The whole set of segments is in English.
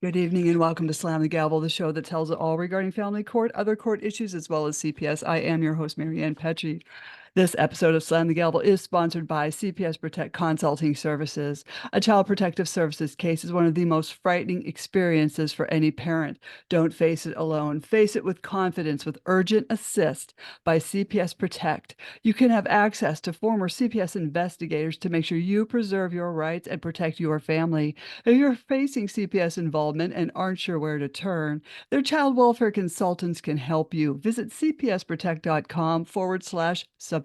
Good evening and welcome to Slam the Gavel, the show that tells it all regarding family court, other court issues, as well as CPS. I am your host, Marianne Petrie. This episode of Slam the Gavel is sponsored by CPS Protect Consulting Services. A child protective services case is one of the most frightening experiences for any parent. Don't face it alone. Face it with confidence with Urgent Assist by CPS Protect. You can have access to former CPS investigators to make sure you preserve your rights and protect your family. If you're facing CPS involvement and aren't sure where to turn, their child welfare consultants can help you. Visit cpsprotect.com/subscribe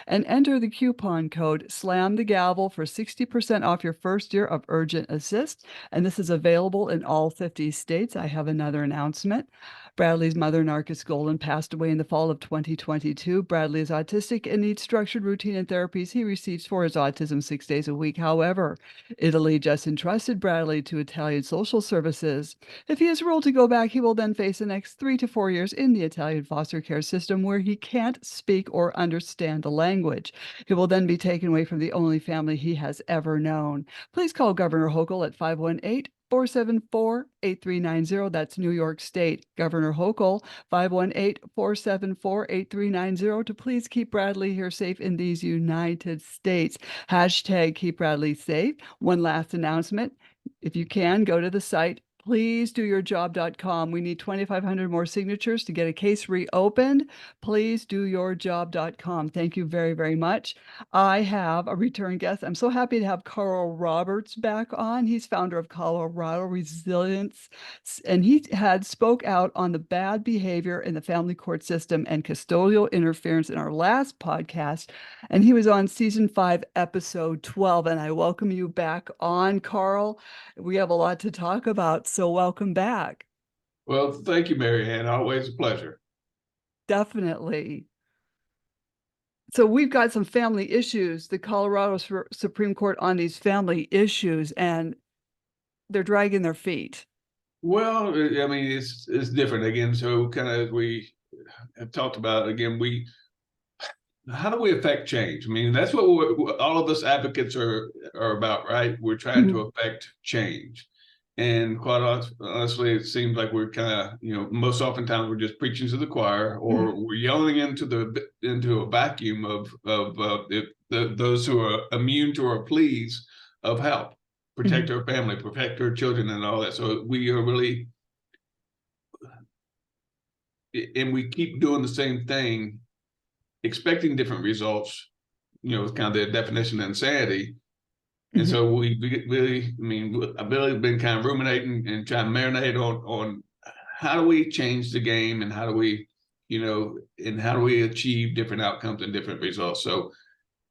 and enter the coupon code SLAMTHEGAVEL for 60% off your first year of Urgent Assist. And this is available in all 50 states. I have another announcement. Bradley's mother, Narcus Golden, passed away in the fall of 2022. Bradley is autistic and needs structured routine and therapies he receives for his autism 6 days a week. However, Italy just entrusted Bradley to Italian social services. If he is ruled to go back, he will then face the next 3 to 4 years in the Italian foster care system where he can't speak or understand the language. He will then be taken away from the only family he has ever known. Please call Governor Hochul at 518-474-8390. That's New York State. Governor Hochul, 518-474-8390 to please keep Bradley here safe in these United States. Hashtag keep Bradley safe. One last announcement. If you can, go to the site pleasedoyourjob.com. We need 2,500 more signatures to get a case reopened. Pleasedoyourjob.com. Thank you very, very much. I have a return guest. I'm so happy to have Carl Roberts back on. He's founder of Colorado Resilience, and he had spoke out on the bad behavior in the family court system and custodial interference in our last podcast. And he was on season 5, episode 12. And I welcome you back on, Carl. We have a lot to talk about, so welcome back. Well, thank you, Marianne. Always a pleasure. Definitely. So we've got some family issues, the Colorado Supreme Court on these family issues, and they're dragging their feet. Well, I mean, it's different again. So kind of we have talked about, again, how do we affect change? I mean, that's what all of us advocates are about, right? We're trying to affect change. And quite honestly, it seems like we're kind of, most oftentimes we're just preaching to the choir, or we're yelling into a vacuum of those who are immune to our pleas of help, protect our family, protect our children, and all that. So we are really, and we keep doing the same thing, expecting different results. It's kind of the definition of insanity. And so we really, I've really been kind of ruminating and trying to marinate on how do we change the game, and how do we, and how do we achieve different outcomes and different results. So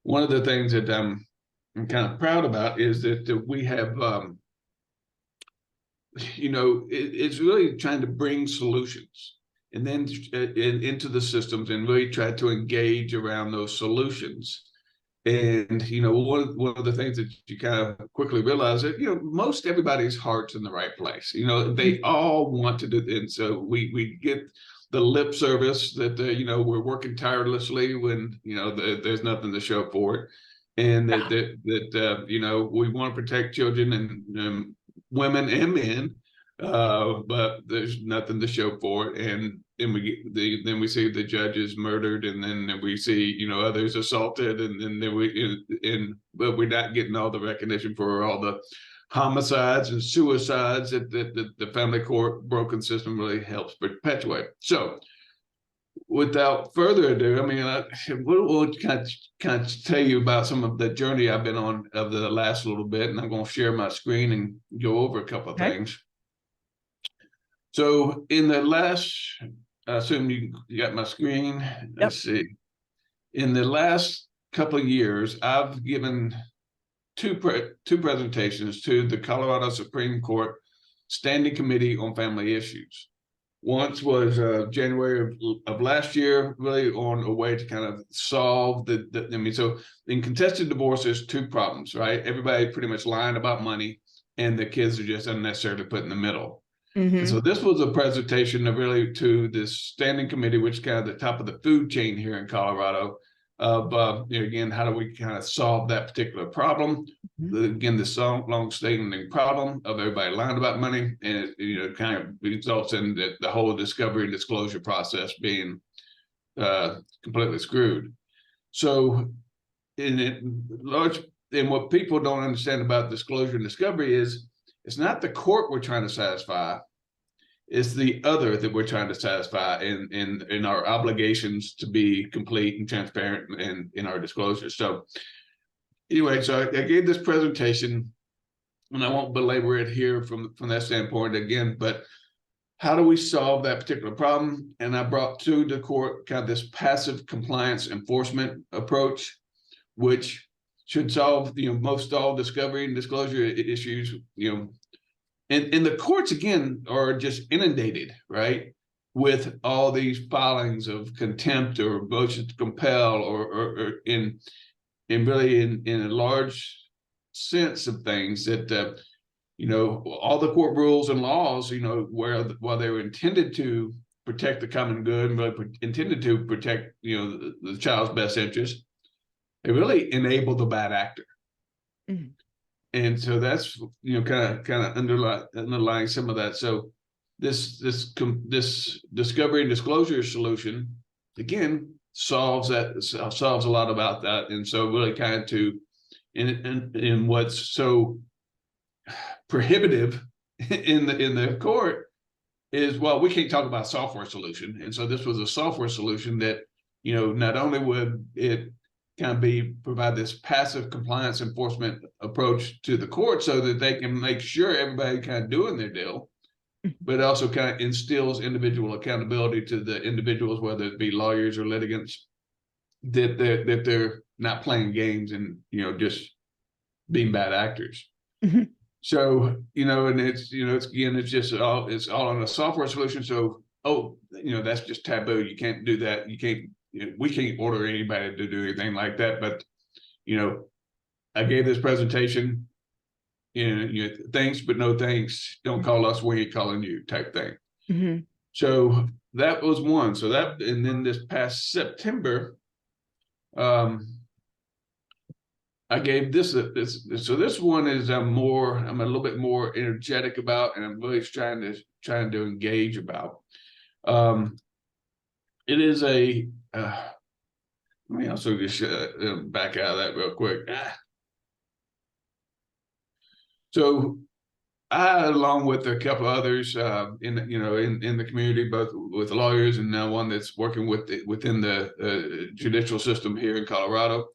one of the things that I'm kind of proud about is that we have, it's really trying to bring solutions and then into the systems and really try to engage around those solutions. And, one of the things that you kind of quickly realize that, most everybody's heart's in the right place. They all want to do it. And so we get the lip service that, we're working tirelessly when, there's nothing to show for it. And that we want to protect children and women and men, but there's nothing to show for it. And then we see the judges murdered, and then we see others assaulted, and then but we're not getting all the recognition for all the homicides and suicides that the family court broken system really helps perpetuate. So without further ado, we'll kind of tell you about some of the journey I've been on of the last little bit, and I'm going to share my screen and go over a couple of things. So in the last, I assume you got my screen. Yep. Let's see. In the last couple of years, I've given two presentations to the Colorado Supreme Court Standing Committee on Family Issues. Once was January of last year, really on a way to kind of solve so in contested divorce, there's two problems, right? Everybody pretty much lying about money, and the kids are just unnecessarily put in the middle. And so this was a presentation to this standing committee, which is kind of the top of the food chain here in Colorado, of again, how do we kind of solve that particular problem? Again, this long-standing problem of everybody lying about money, and it kind of results in the whole discovery and disclosure process being completely screwed. So, and what people don't understand about disclosure and discovery is it's not the court we're trying to satisfy. It's the other that we're trying to satisfy in our obligations to be complete and transparent in our disclosures. So anyway, so I gave this presentation, and I won't belabor it here from that standpoint again, but how do we solve that particular problem? And I brought to the court kind of this passive compliance enforcement approach, which should solve, most all discovery and disclosure issues, And the courts, again, are just inundated, right, with all these filings of contempt or motion to compel, or in really in a large sense of things that, all the court rules and laws, while they were intended to protect the common good and really intended to protect, the child's best interest, they really enable the bad actor. Mm-hmm. And so that's kind of underlying some of that. So this discovery and disclosure solution again solves a lot about that. And so really kind of in what's so prohibitive in the court is, well, we can't talk about software solution. And so this was a software solution that not only would it kind of provide this passive compliance enforcement approach to the court so that they can make sure everybody kind of doing their deal, but it also kind of instills individual accountability to the individuals, whether it be lawyers or litigants, that they're not playing games and just being bad actors. Mm-hmm. So and it's all on a software solution. So that's just taboo. You can't do that. You can't. We can't order anybody to do anything like that. But I gave this presentation. Thanks but no thanks. Don't call us, we ain't calling you, type thing. Mm-hmm. So that was one. So that, and then this past September, I gave this. So this one is I'm a little bit more energetic about, and I'm really trying to engage about. It is let me also just back out of that real quick. So I, along with a couple of others in the community, both with lawyers and now one that's working within the judicial system here in Colorado,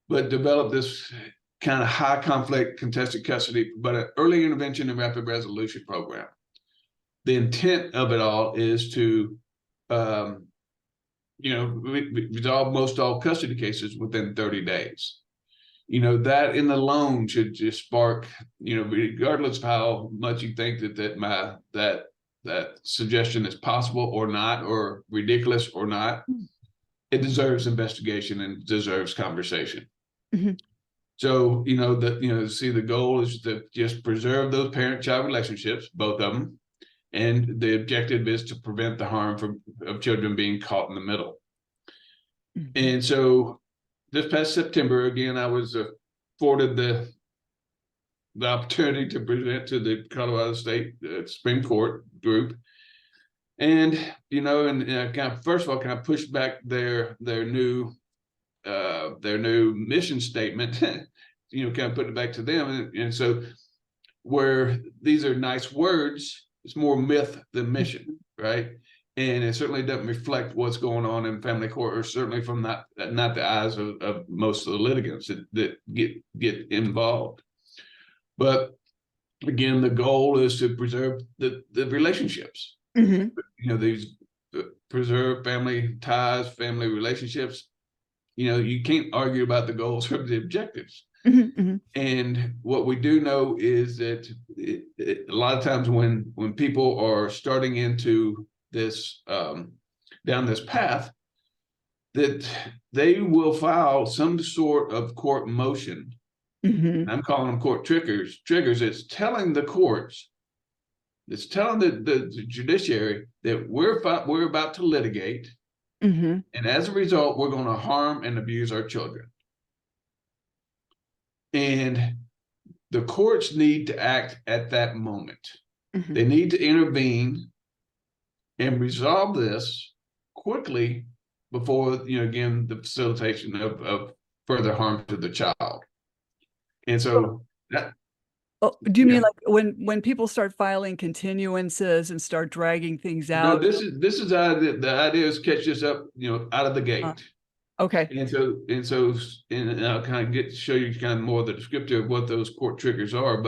but developed this kind of high conflict contested custody, but an early intervention and rapid resolution program. The intent of it all is to resolve most all custody cases within 30 days. That in alone should just spark, regardless of how much you think that suggestion is possible or not, or ridiculous or not, it deserves investigation and deserves conversation. Mm-hmm. So, the goal is to just preserve those parent-child relationships, both of them. And the objective is to prevent the harm of children being caught in the middle. Mm-hmm. And so this past September, again, I was afforded the opportunity to present to the Colorado State Supreme Court group. And, first of all, kind of pushed back their new mission statement, kind of put it back to them. And so where these are nice words, it's more myth than mission, right? And it certainly doesn't reflect what's going on in family court, or certainly from not the eyes of most of the litigants that get involved. But again, the goal is to preserve the relationships. Mm-hmm. These preserve family ties, family relationships. You can't argue about the goals or the objectives. Mm-hmm. And what we do know is that a lot of times when people are starting into this down this path, that they will file some sort of court motion. Mm-hmm. I'm calling them court triggers. It's telling the courts, it's telling the judiciary that we're about to litigate, Mm-hmm. And as a result, we're going to harm and abuse our children. And the courts need to act at that moment. Mm-hmm. They need to intervene and resolve this quickly before, again, the facilitation of further harm to the child. And so that, Oh, do you mean yeah, like when people start filing continuances and start dragging things no, out? this is the idea is catch this up, out of the Uh, gate. okay. And I'll kind of show you kind of more of the descriptor of what those court triggers are.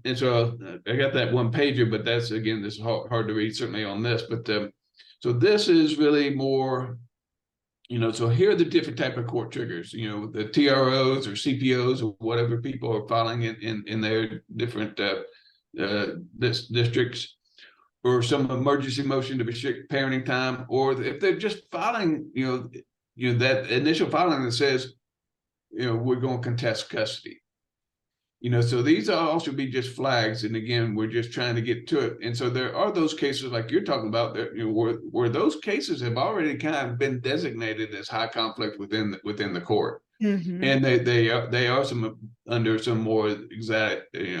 And so I got that one pager, but that's, again, this is hard to read certainly on this. But so this is really more, so here are the different type of court triggers. The TROs or CPOs or whatever people are filing in their different districts, or some emergency motion to restrict parenting time, or if they're just filing, that initial filing that says, we're going to contest custody. So these also be just flags, and again, we're just trying to get to it. And so there are those cases like you're talking about that, where those cases have already kind of been designated as high conflict within the court, Mm-hmm. and they are some under some more exact, they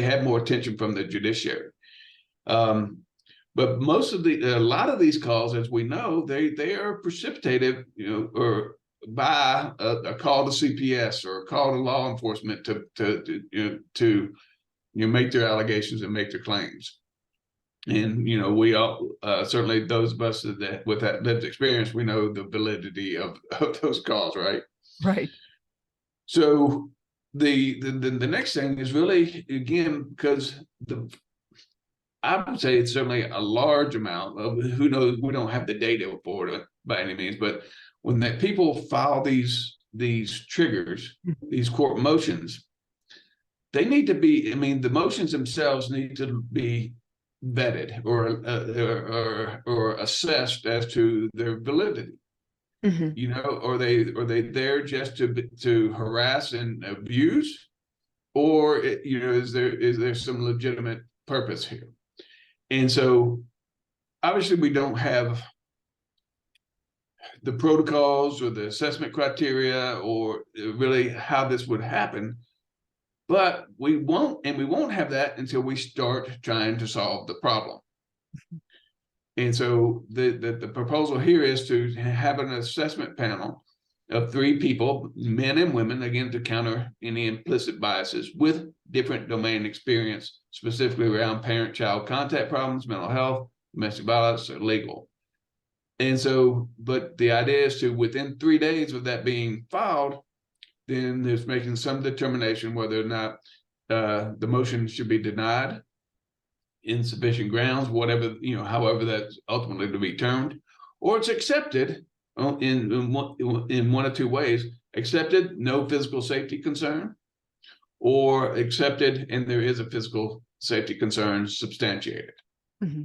have more attention from the judiciary. But a lot of these calls, as we know, they are precipitated, or by a call to CPS or a call to law enforcement to make their allegations and make their claims. And we all, certainly those of us that with that lived experience, we know the validity of those calls, right? Right. So the next thing is really, again, because I would say it's certainly a large amount of, who knows, we don't have the data for it by any means, but when that people file these triggers, these court motions, they need to be, the motions themselves need to be vetted or assessed as to their validity. Mm-hmm. Are they there just to harass and abuse, or is there some legitimate purpose here? And so obviously we don't have the protocols or the assessment criteria or really how this would happen, but we won't have that until we start trying to solve the problem. And so the proposal here is to have an assessment panel of 3 people, men and women, again, to counter any implicit biases, with different domain experience, specifically around parent-child contact problems, mental health, domestic violence, or legal. And so, but the idea is to, within 3 days of that being filed, then there's making some determination whether or not the motion should be denied, insufficient grounds, whatever, however that's ultimately to be termed, or it's accepted in one of 2 ways: accepted, no physical safety concern, or accepted and there is a physical safety concern substantiated. Mm-hmm.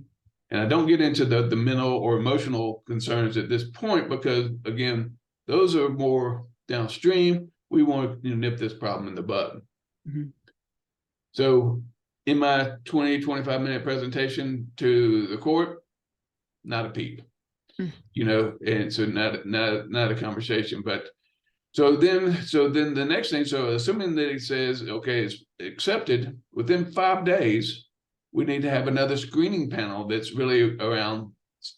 And I don't get into the mental or emotional concerns at this point, because again, those are more downstream. We want to nip this problem in the bud. Mm-hmm. So in my 20-25 minute presentation to the court, not a peep. And so not a conversation. But so then the next thing, so assuming that he says, okay, it's accepted, within 5 days, we need to have another screening panel that's really around,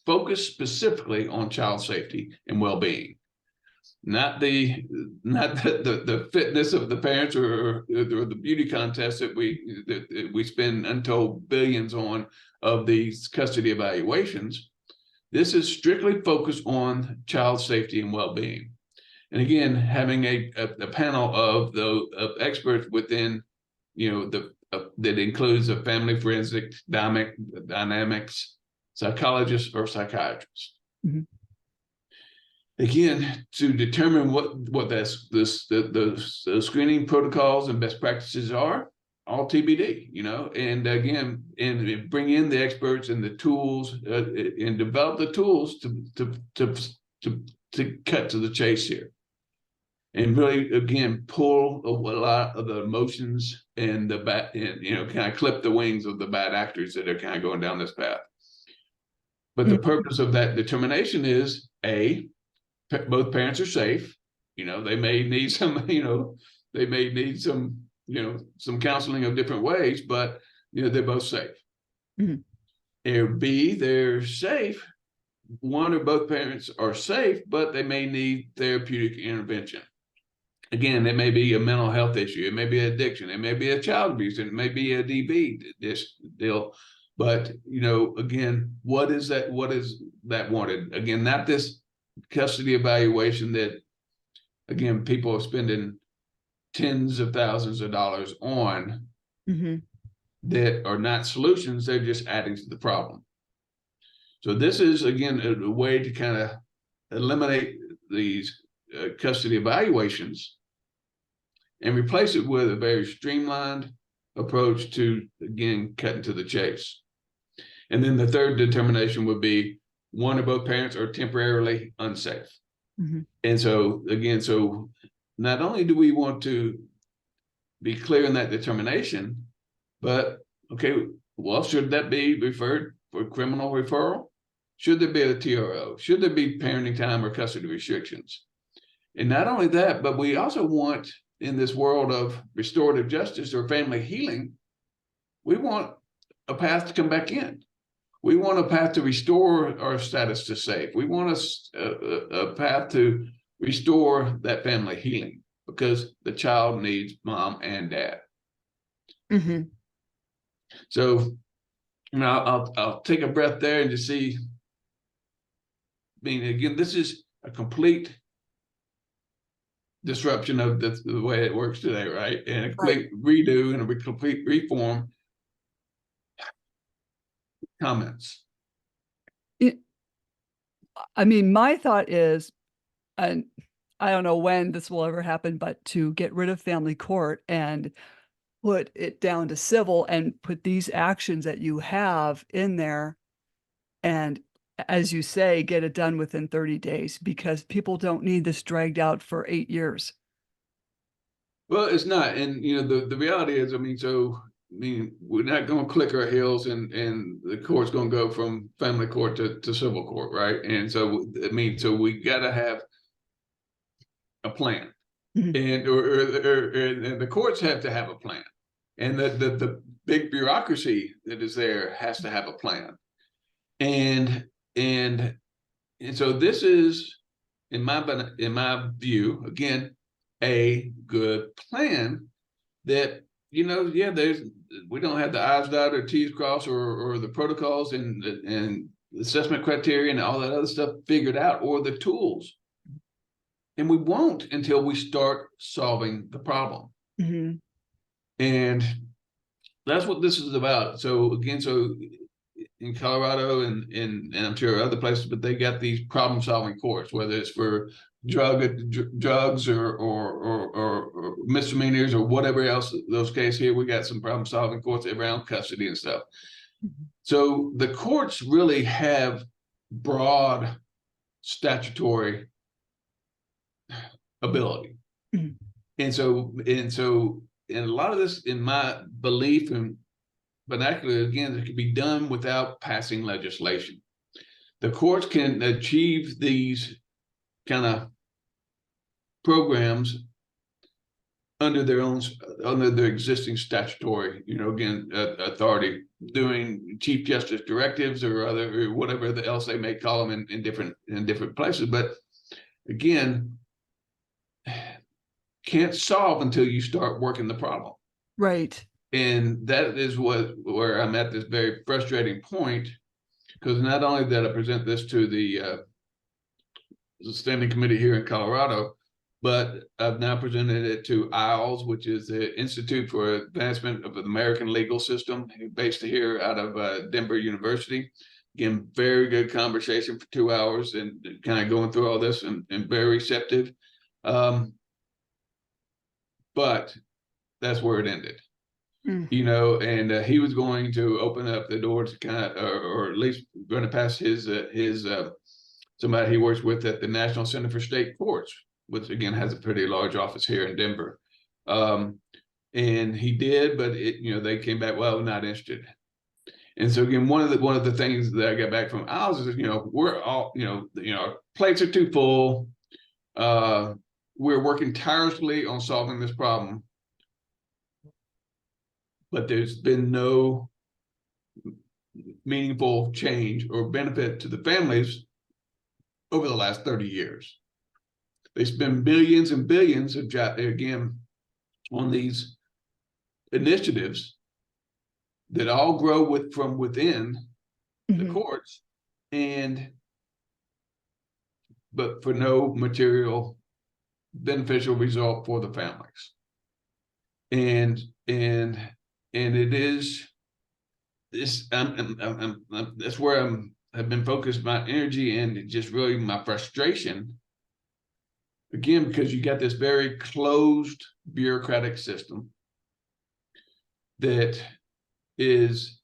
focused specifically on child safety and well-being, not the fitness of the parents or the beauty contest that we spend untold billions on of these custody evaluations. This is strictly focused on child safety and well-being. And again, having a panel of experts within, that includes a family forensic dynamics psychologist or psychiatrist. Mm-hmm. Again, to determine what the screening protocols and best practices are, all TBD, and again, and bring in the experts and the tools, and develop the tools to cut to the chase here. And really, again, pull a lot of the emotions and kind of clip the wings of the bad actors that are kind of going down this path. But the purpose of that determination is both parents are safe. They may need some, they may need some, some counseling of different ways, but they're both safe. Mhm. Or B, they're safe. One or both parents are safe, but they may need therapeutic intervention. Again, it may be a mental health issue, it may be addiction, it may be a child abuse, it may be a DV deal. But again, what is that? What is that wanted? Again, not this custody evaluation that, again, people are spending tens of thousands of dollars on, that are not solutions, they're just adding to the problem. So this is, again, a way to kind of eliminate these custody evaluations and replace it with a very streamlined approach to, again, cutting to the chase. And then the third determination would be one or both parents are temporarily unsafe. And so, again, so not only do we want to be clear in that determination, but, okay, well, should that be referred for criminal referral? Should there be a TRO? Should there be parenting time or custody restrictions? And not only that, but we also want, in this world of restorative justice or family healing, we want a path to come back in. We want a path to restore our status to safe. We want a path to restore that family healing, because the child needs mom and dad. So, I'll take a breath there and just see. I mean, again, this is a complete disruption of the way it works today, right? And a complete redo and a complete reform. Comments? I mean, my thought is, and I don't know when this will ever happen, but to get rid of family court and put it down to civil and put these actions that you have in there, and, as you say, get it done within 30 days, because people don't need this dragged out for 8 years. Well, it's not. And, the reality is, we're not going to click our heels and the court's going to go from family court to civil court, right? And so, so we got to have a plan. And and the courts have to have a plan. And the big bureaucracy that is there has to have a plan. And so this is, in my view, again, a good plan that, we don't have the I's dotted or T's crossed or the protocols and assessment criteria and all that other stuff figured out, or the tools. And we won't until we start solving the problem. And that's what this is about. So again, in Colorado and I'm sure other places, but they got these problem solving courts, whether it's for drugs or misdemeanors or whatever else those cases. Here we got some problem solving courts around custody and stuff. So the courts really have broad statutory ability. And so a lot of this, in my belief and vernacular, again, it can be done without passing legislation. The courts can achieve these kind of programs under their existing statutory, authority, doing Chief Justice directives or whatever else they may call them in different places. But again, can't solve until you start working the problem. Right. And that is where I'm at this very frustrating point, because not only did I present this to the standing committee here in Colorado, but I've now presented it to ILS, which is the Institute for Advancement of the American Legal System, based here out of Denver University. Again, very good conversation for 2 hours and kind of going through all this and very receptive. But that's where it ended. And he was going to open up the door to kind of, or at least going to pass his somebody he works with at the National Center for State Courts, which again has a pretty large office here in Denver. And he did, but they came back, well, not interested. And so again, one of the things that I got back from Oz is, we're all, our plates are too full. We're working tirelessly on solving this problem, but there's been no meaningful change or benefit to the families over the last 30 years. They spend billions and billions of again on these initiatives that all grow from within the courts, but for no material beneficial result for the families. And it is this. That's where I've been focused my energy and just really my frustration. Again, because you got this very closed bureaucratic system that is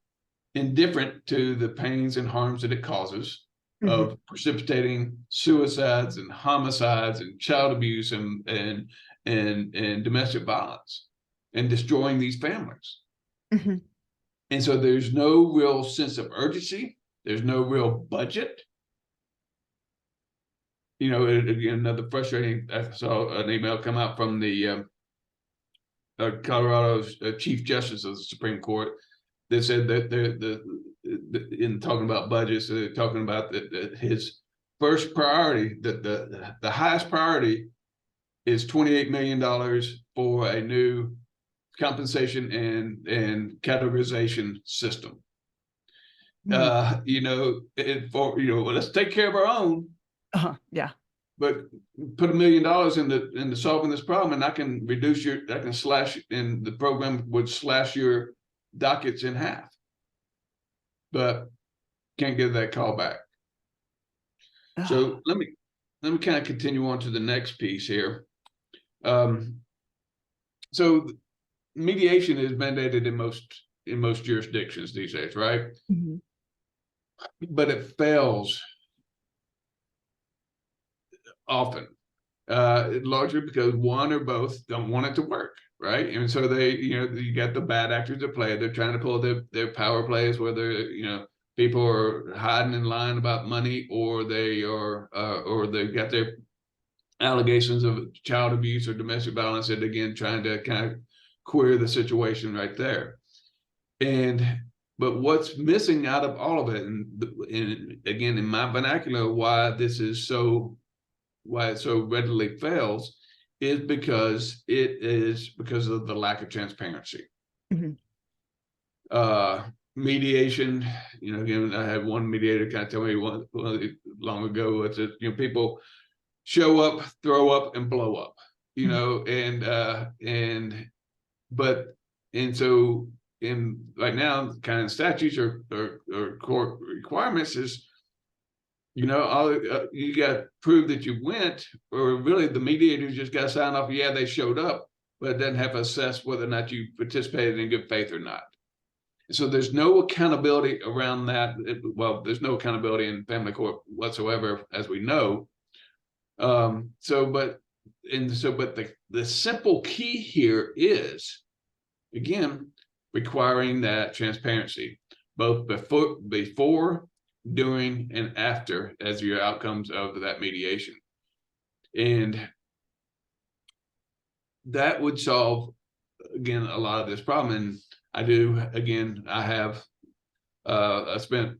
indifferent to the pains and harms that it causes of precipitating suicides and homicides and child abuse and domestic violence and destroying these families. And so there's no real sense of urgency. There's no real budget. Again, another frustrating, I saw an email come out from the Colorado's Chief Justice of the Supreme Court that said that in talking about budgets, they're talking about that his first priority, that the highest priority is $28 million for a new compensation and categorization system. Let's take care of our own. Yeah. But put $1 million into solving this problem, and I can slash, and the program would slash your dockets in half. But can't get that call back. So let me kind of continue on to the next piece here. So mediation is mandated in most jurisdictions these days, right? But it fails often, largely because one or both don't want it to work, right? And so you got the bad actors at play. They're trying to pull their power plays, whether people are hiding and lying about money, or they've got their allegations of child abuse or domestic violence, and again trying to kind of queer the situation right there. But what's missing out of all of it, and again in my vernacular, why it so readily fails, is because of the lack of transparency. Mediation, again, I had one mediator kind of tell me long ago, it's people show up, throw up, and blow up, so right now, kind of statutes or court requirements is, you got to prove that you went, or really the mediator just got to sign off. Yeah, they showed up, but it doesn't have to assess whether or not you participated in good faith or not. So there's no accountability around that. There's no accountability in family court whatsoever, as we know. But the simple key here is, again, requiring that transparency, both before, during, and after, as your outcomes of that mediation. And that would solve, again, a lot of this problem. And I spent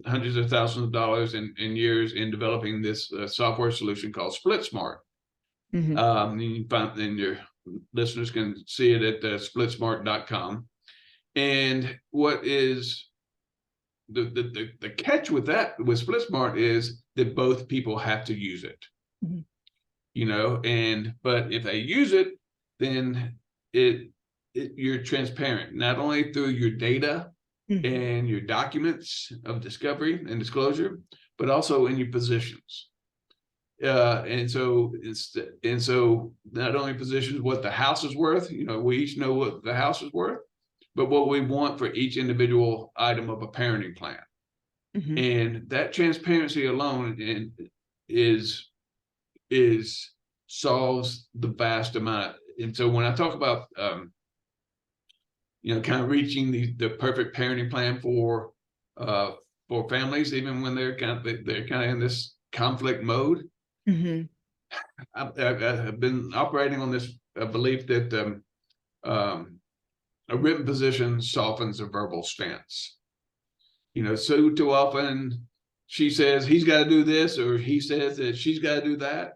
hundreds of thousands of dollars in years in developing this software solution called SplitSmart. You can find, and your listeners can see it at SplitSmart.com. And what is the catch with SplitSmart is that both people have to use it. But if they use it, then you're transparent, not only through your data and your documents of discovery and disclosure, but also in your positions. And so not only positions what the house is worth, we each know what the house is worth, but what we want for each individual item of a parenting plan. And that transparency alone solves the vast amount. And so when I talk about kind of reaching the perfect parenting plan for for families, even when they're kind of in this conflict mode. Mhm. I've been operating on this belief that a written position softens a verbal stance. So too often she says he's got to do this, or he says that she's got to do that,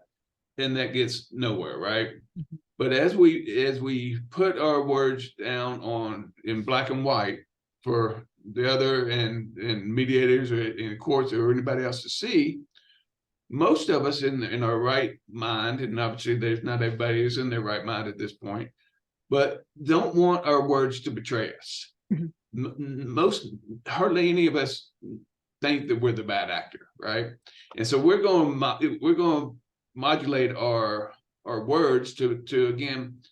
and that gets nowhere, right? Mhm. But as we put our words down in black and white for the other and mediators or in courts or anybody else to see, most of us in our right mind, and obviously there's not everybody who's in their right mind at this point, but don't want our words to betray us. Mhm. Hardly any of us think that we're the bad actor, right? And so we're going to modulate our words to again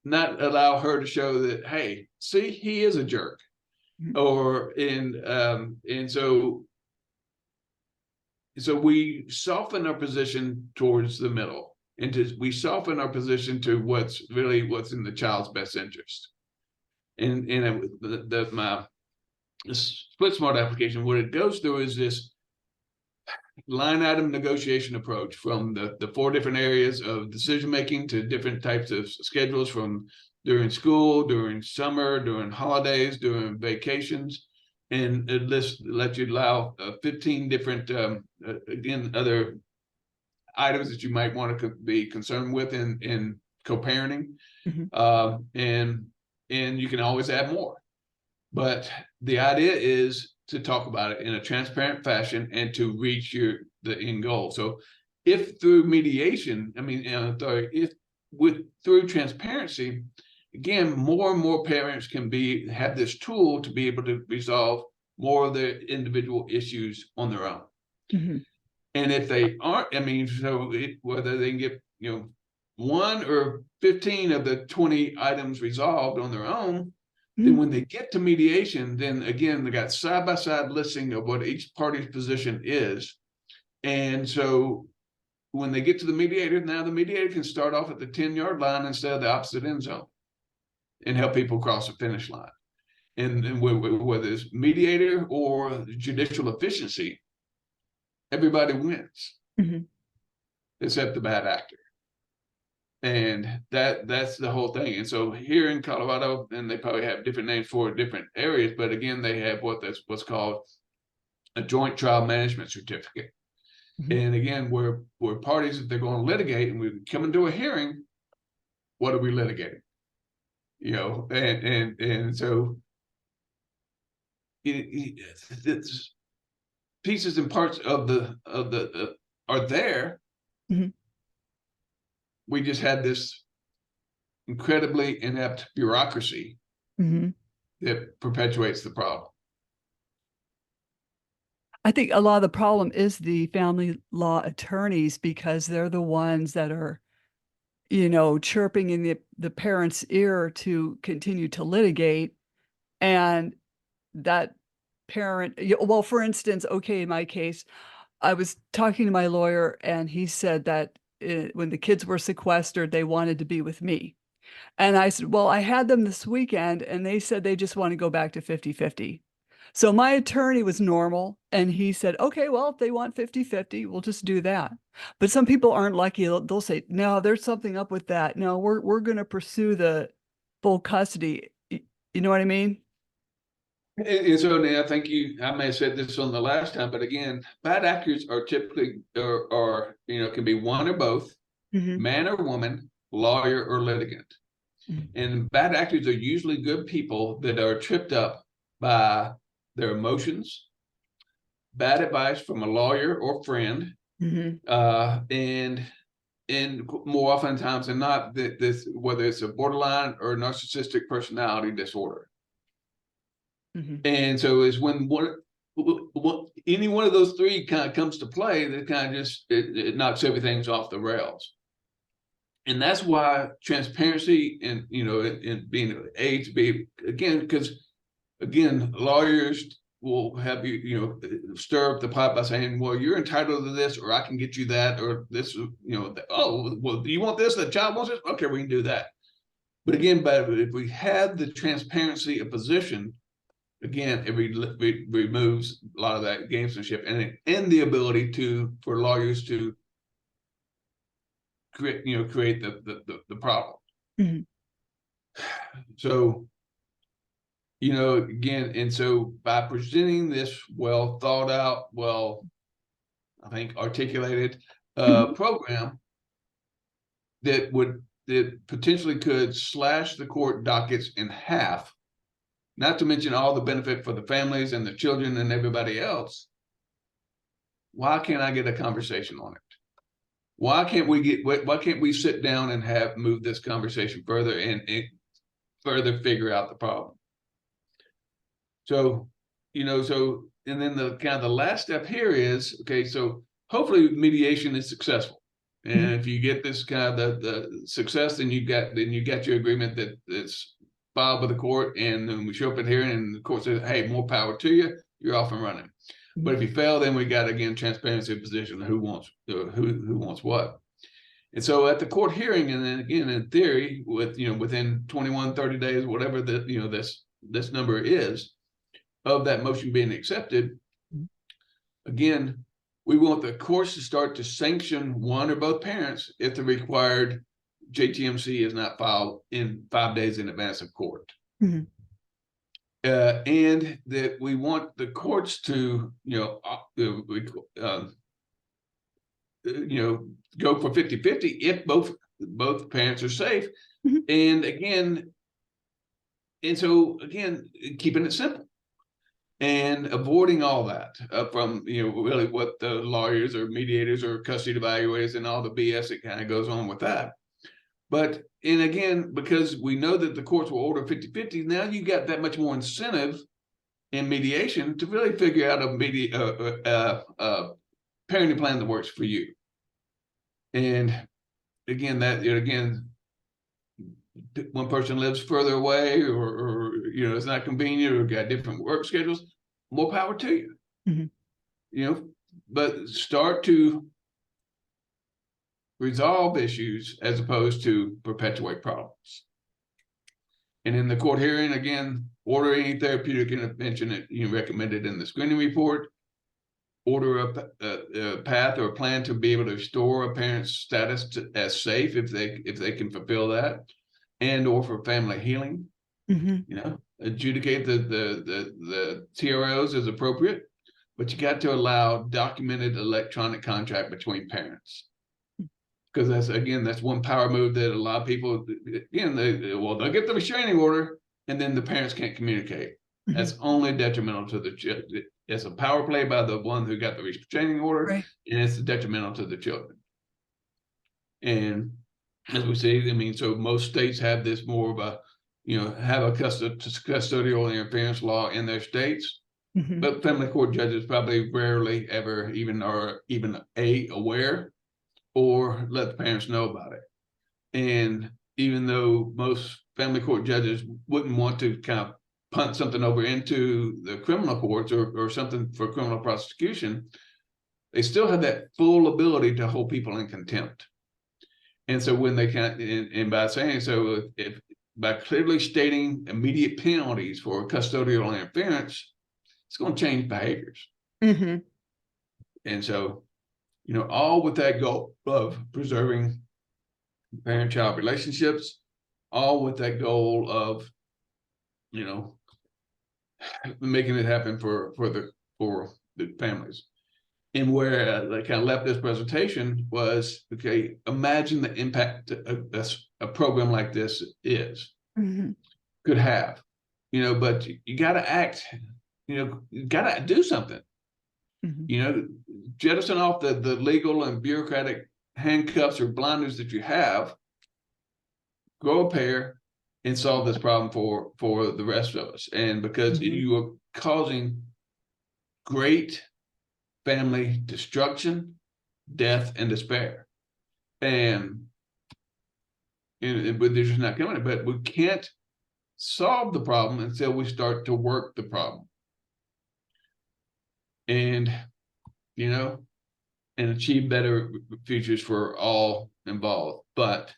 not allow her to show that, hey, see, he is a jerk. Mhm. Or and so we soften our position towards the middle, and we soften our position to what's in the child's best interest. And my SplitSmart application, what it goes through is this line item negotiation approach from the 4 different areas of decision making to different types of schedules, from during school, during summer, during holidays, during vacations, and it lets you allow 15 different again other items that you might want to be concerned with in co-parenting, Mhm. and you can always add more. But the idea is to talk about it in a transparent fashion and to reach the end goal. So if through mediation, through transparency, again, more and more parents can have this tool to be able to resolve more of their individual issues on their own. Mhm. And if they aren't, whether they can get 1 or 15 of the 20 items resolved on their own, then Mhm. when they get to mediation, then again, they got side-by-side listing of what each party's position is. And so when they get to the mediator, now the mediator can start off at the 10-yard line instead of the opposite end zone and help people cross the finish line. And whether it's mediator or judicial efficiency, everybody wins Mhm. except the bad actor. And that's the whole thing. And so here in Colorado, and they probably have different names for different areas, but again, they have what's called a joint trial management certificate. Mhm. And again, we're parties, if they're going to litigate and we come into a hearing, what are we litigating? And so it's pieces and parts of the are there. Mhm. We just had this incredibly inept bureaucracy Mhm. that perpetuates the problem. I think a lot of the problem is the family law attorneys, because they're the ones that are, chirping in the parent's ear to continue to litigate. And that well, for instance, okay, in my case, I was talking to my lawyer and he said that when the kids were sequestered, they wanted to be with me. And I said, well, I had them this weekend and they said they just want to go back to 50-50. So my attorney was normal and he said, okay, well, if they want 50-50, we'll just do that. But some people aren't lucky. They'll say, no, there's something up with that. No, we're going to pursue the full custody. You know what I mean? And so now, I think I may have said this on the last time, but again, bad actors are typically can be one or both, Hmm. man or woman, lawyer or litigant. And bad actors are usually good people that are tripped up by their emotions, bad advice from a lawyer or friend, Hmm. and more oftentimes than not, this whether it's a borderline or narcissistic personality disorder. Hmm. And so is when any one of those 3 kind of comes to play, that kind of just it knocks everything off the rails. And that's why transparency and and being A to B, again, because again, lawyers will have stir up the pot by saying, well, you're entitled to this, or I can get you that, or this, oh, well, do you want this? The child wants this? Okay, we can do that. But again, if we had the transparency of position, again, it removes a lot of that gamesmanship and the ability for lawyers to create the problem. Mhm. So, again, and so by presenting this well thought out, I think articulated Mhm. program that potentially could slash the court dockets in half, not to mention all the benefit for the families and the children and everybody else. Why can't I get a conversation on it? Why can't we sit down and move this conversation further and further figure out the problem? So, and then the kind of the last step here is, okay, so hopefully mediation is successful. And Mhm. if you get this kind of the success, then you got your agreement that it's filed with the court, and then we show up in here and the court says, hey, more power to you, you're off and running. But if you fail, then we got, again, transparency of position, who wants what. And so at the court hearing, and then again, in theory, within 21, 30 days, whatever this number is of that motion being accepted, again, we want the courts to start to sanction one or both parents if the required JTMC is not filed in 5 days in advance of court. Mhm. And that we want the courts to, go for 50-50 if both parents are safe. Mhm. And so again, keeping it simple and avoiding all that from really what the lawyers or mediators or custody evaluators and all the BS that kind of goes on with that. But and again, because we know that the courts will order 50-50, now you got that much more incentive in mediation to really figure out a parenting plan that works for you. And again, one person lives further away, or it's not convenient, or got different work schedules, more power to you. Mhm. But start to resolve issues as opposed to perpetuate problems. And in the court hearing, again, order any therapeutic intervention that recommended in the screening report. Order a path or a plan to be able to restore a parent's status as safe if they can fulfill that, and or for family healing. Mhm. Adjudicate the TROs as appropriate, but you got to allow documented electronic contract between parents, because that's one power move that a lot of people, again, they'll get the restraining order and then the parents can't communicate. Mhm. That's only detrimental to the children. It's a power play by the one who got the restraining order, Right. and it's detrimental to the children. And as we see, so most states have this more of a, have a custodial interference law in their states, Mhm. but family court judges probably rarely ever even are aware or let the parents know about it. And even though most family court judges wouldn't want to kind of punt something over into the criminal courts or something for criminal prosecution, they still have that full ability to hold people in contempt. And so when they can, and by saying so, if by clearly stating immediate penalties for custodial interference, it's going to change behaviors. Mhm. And so, all with that goal of preserving parent-child relationships, all with that goal of, making it happen for the families. And where they kind of left this presentation was, okay, imagine the impact a program like this Mhm. could have, but you got to act, you got to do something, Mhm. jettison off the legal and bureaucratic handcuffs or blinders that you have, grow a pair, and solve this problem for the rest of us. And because Mhm. you are causing great family destruction, death, and despair. And but they're just not coming. But we can't solve the problem until we start to work the problem. And and achieve better futures for all involved. But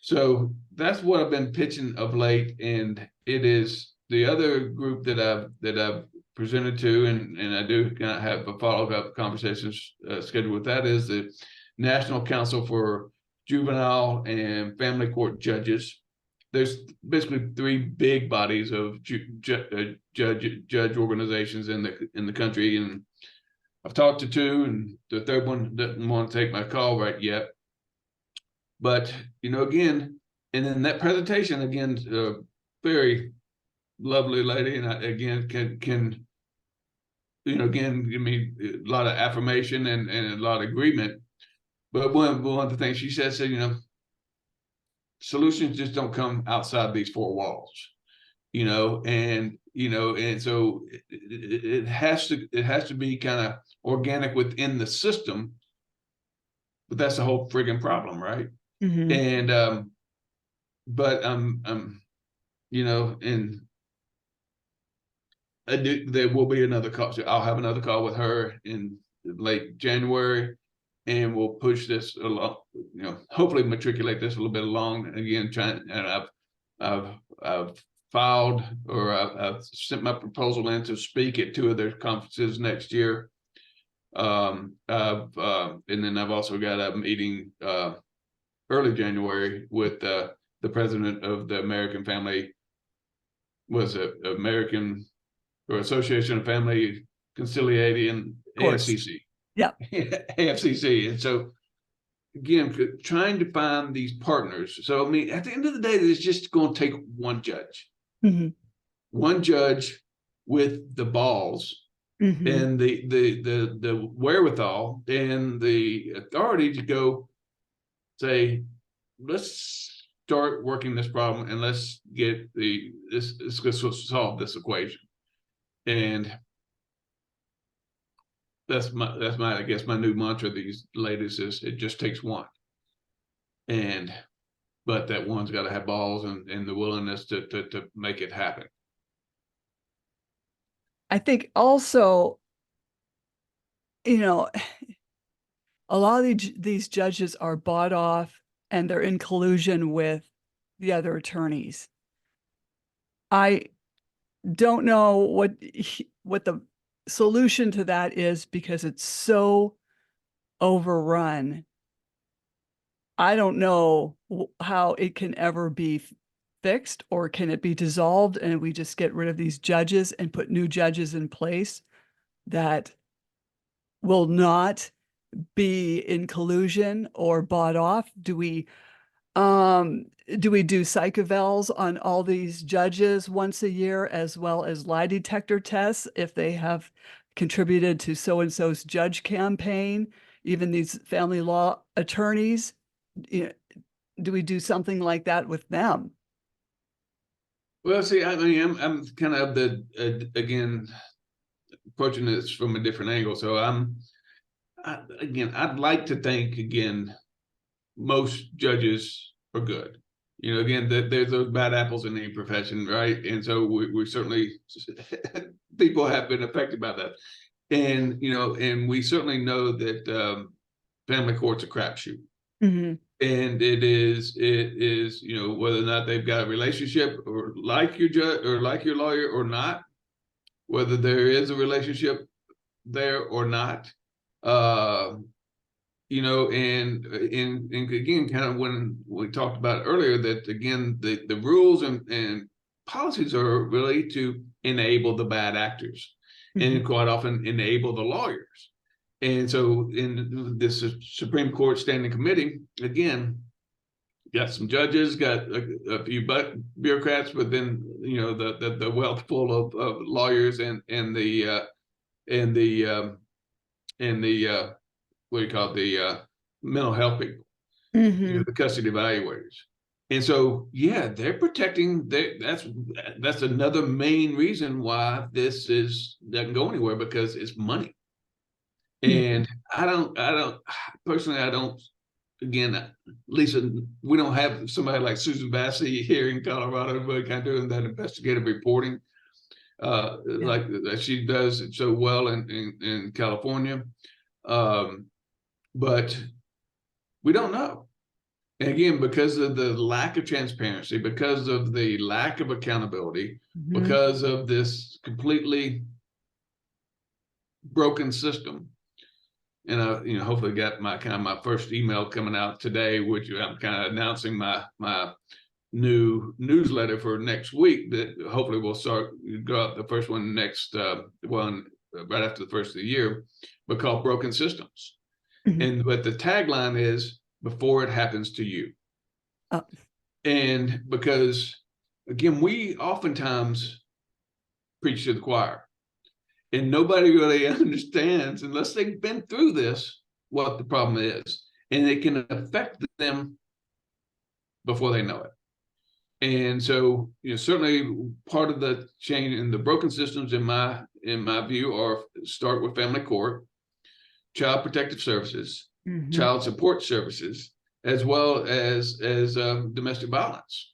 so that's what I've been pitching of late, and it is the other group that I've presented to, and I do kind of have a follow-up conversations scheduled with that, is the National Council for Juvenile and Family Court Judges. There's basically three big bodies of judge organizations in the country, and I've talked to two, and the third one doesn't want to take my call right yet. But again, and then that presentation again, very lovely lady, and I, again can again give me a lot of affirmation and a lot of agreement. But one of the things she said, solutions just don't come outside these four walls, and so it has to be kind of organic within the system. But that's the whole friggin' problem, right? Mm-hmm. And but and there will be another call. So I'll have another call with her in late January, and we'll push this along. Hopefully matriculate this a little bit along. Again, and I've filed, or I've sent my proposal in to speak at two of their conferences next year. And then I've also got a meeting early January with the president of the American Family, American or Association of Family Conciliating, AFCC. Yeah. AFCC. And so again, trying to find these partners. So I mean, at the end of the day, it's just going to take one judge. Mm-hmm. One judge with the balls, mm-hmm. and the wherewithal and the authority to go say, let's start working this problem, and let's get let's solve this equation. And that's my I guess my new mantra these ladies is, it just takes one. But that one's got to have balls and the willingness to make it happen. I think also, a lot of these judges are bought off, and they're in collusion with the other attorneys. I don't know what the solution to that is, because it's so overrun. I don't know how it can ever be fixed, or can it be dissolved and we just get rid of these judges and put new judges in place that will not be in collusion or bought off? Do we do psych evals on all these judges once a year, as well as lie detector tests if they have contributed to so-and-so's judge campaign? Even these family law attorneys, do we do something like that with them? Well, see, I mean, I'm kind of again approaching this from a different angle. So I'd like to think, again, most judges are good. Again, there's those bad apples in any profession, right? And so we certainly, people have been affected by that. And, and we certainly know that family court's a crapshoot. Mm-hmm. And it is, whether or not they've got a relationship, or like your judge or like your lawyer or not, whether there is a relationship there or not. And again, kind of when we talked about earlier, that again, the rules and policies are really to enable the bad actors, mm-hmm. and quite often enable the lawyers. And so in this Supreme Court Standing Committee, again, got some judges, got a few bureaucrats, but then the wealth full of lawyers and the what do you call it, the mental health people, mm-hmm. The custody evaluators. And so, yeah, they're protecting. That's another main reason why this doesn't go anywhere, because it's money. And I don't personally, again, Lisa, we don't have somebody like Susan Bassey here in Colorado, but kind of doing that investigative reporting like she does it so well in California. But we don't know. And again, because of the lack of transparency, because of the lack of accountability, because of this completely broken system, and I, hopefully got my first email coming out today, which I'm kind of announcing my new newsletter for next week that hopefully will go out the first one next one right after the first of the year, but called Broken Systems. But the tagline is before it happens to you. And because again, we oftentimes preach to the choir, and nobody really understands unless they've been through this what the problem is, and it can affect them before they know it. And so, certainly part of the change in the broken systems, in my view, are start with family court, child protective services, child support services, as well as domestic violence.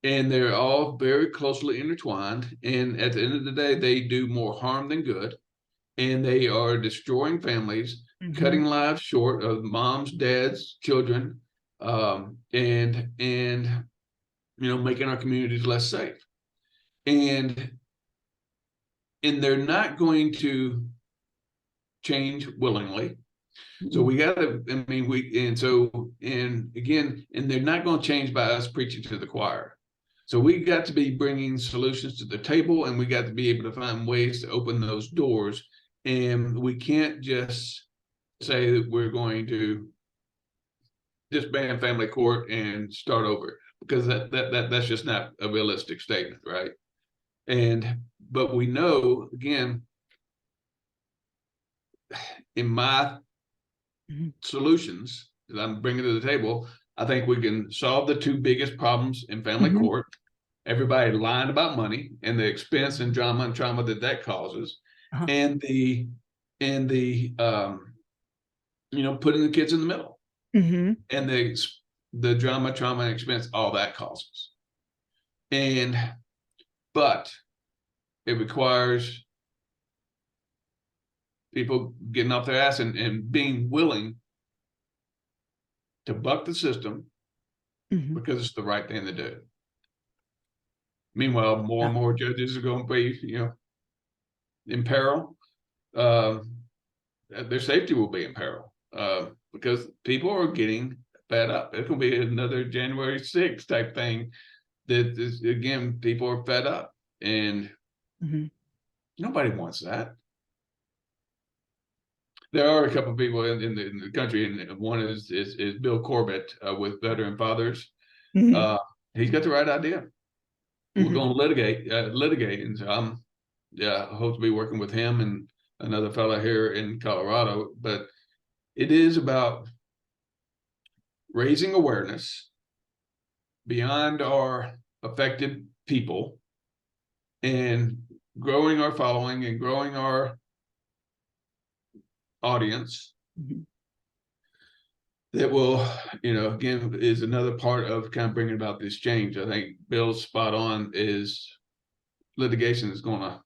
And they're all very closely intertwined. And at the end of the day, they do more harm than good. And they are destroying families, cutting lives short of moms, dads, children, and making our communities less safe. And they're not going to change willingly. So we got to, and they're not going to change by us preaching to the choir. So we got to be bringing solutions to the table, and we got to be able to find ways to open those doors. And we can't just say that we're going to disband family court and start over, because that's just not a realistic statement, right? But we know, again, in my solutions that I'm bringing to the table, I think we can solve the two biggest problems in family court: everybody lying about money and the expense and drama and trauma that causes, and the putting the kids in the middle, and the drama, trauma, and expense, all that causes. But it requires people getting off their ass and being willing to buck the system because it's the right thing to do. Meanwhile, more and more judges are going to be, in peril. Their safety will be in peril because people are getting fed up. It's going to be another January 6th type thing. That is, again, people are fed up, and nobody wants that. There are a couple of people in the country, and one is Bill Corbett with Veteran Fathers. He's got the right idea. We're going to litigate, and so I hope to be working with him and another fellow here in Colorado. But it is about raising awareness beyond our affected people and growing our following and growing our audience. That will, again, is another part of kind of bringing about this change. I think Bill's spot on. Is litigation is going to,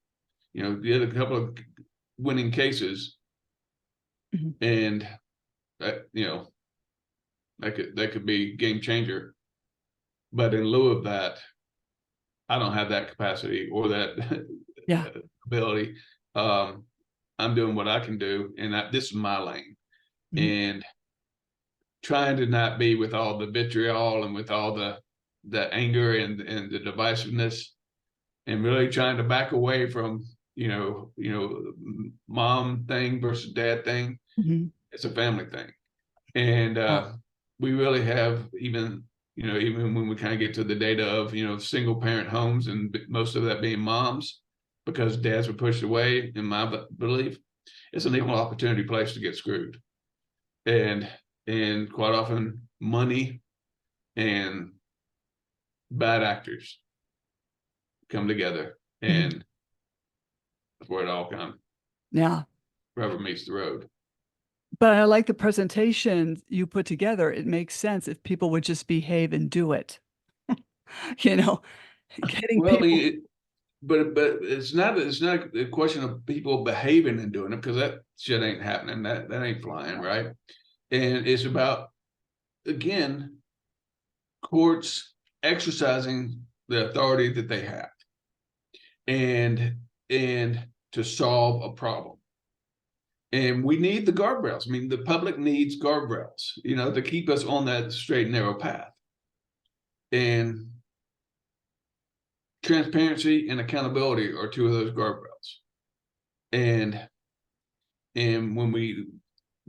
get a couple of winning cases, and that could be game changer. But in lieu of that, I don't have that capacity or that ability. I'm doing what I can do, and this is my lane, and trying to not be with all the vitriol and with all the anger and the divisiveness, and really trying to back away from mom thing versus dad thing. It's a family thing, and we really have, even when we kind of get to the data of single parent homes, and most of that being moms, because dads were pushed away, in my belief, it's an equal opportunity place to get screwed. And quite often money and bad actors come together, and that's where it all comes. Rubber meets the road. But I like the presentation you put together. It makes sense if people would just behave and do it. Getting people. But it's not a question of people behaving and doing it, because that shit ain't happening. That ain't flying, right? And it's about, again, courts exercising the authority that they have, and to solve a problem. And we need the guardrails. I mean, the public needs guardrails, to keep us on that straight and narrow path. And transparency and accountability are two of those guardrails. And when we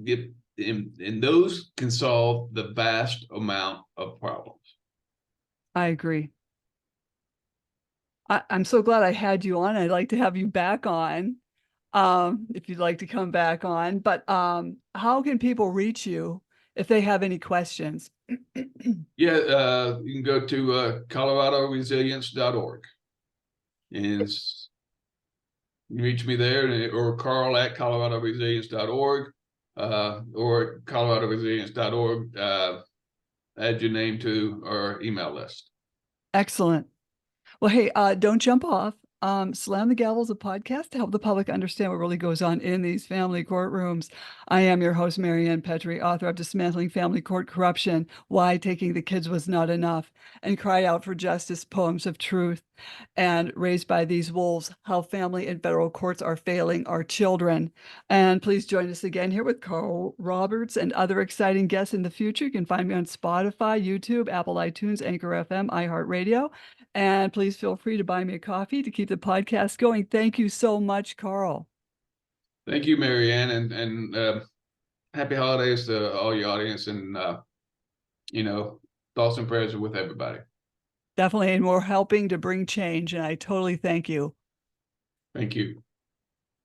get and those can solve the vast amount of problems. I agree. I'm so glad I had you on. I'd like to have you back on, if you'd like to come back on. But how can people reach you if they have any questions? Yeah, you can go to coloradoresilience.org, and you can reach me there, or Carl at coloradoresilience.org, or coloradoresilience.org. Add your name to our email list. Excellent. Well, hey, don't jump off. Slam the Gavel is a podcast to help the public understand what really goes on in these family courtrooms. I am your host, Marianne Petrie, author of Dismantling Family Court Corruption, Why Taking the Kids Was Not Enough, and Cry Out for Justice, Poems of Truth, and Raised by These Wolves, How Family and Federal Courts Are Failing Our Children. And please join us again here with Carl Roberts and other exciting guests in the future. You can find me on Spotify, YouTube, Apple iTunes, Anchor FM, iHeartRadio. And please feel free to buy me a coffee to keep the podcast going. Thank you so much, Carl. Thank you, Marianne, and happy holidays to all your audience, and thoughts and prayers are with everybody. Definitely, and we're helping to bring change, and I totally thank you. Thank you.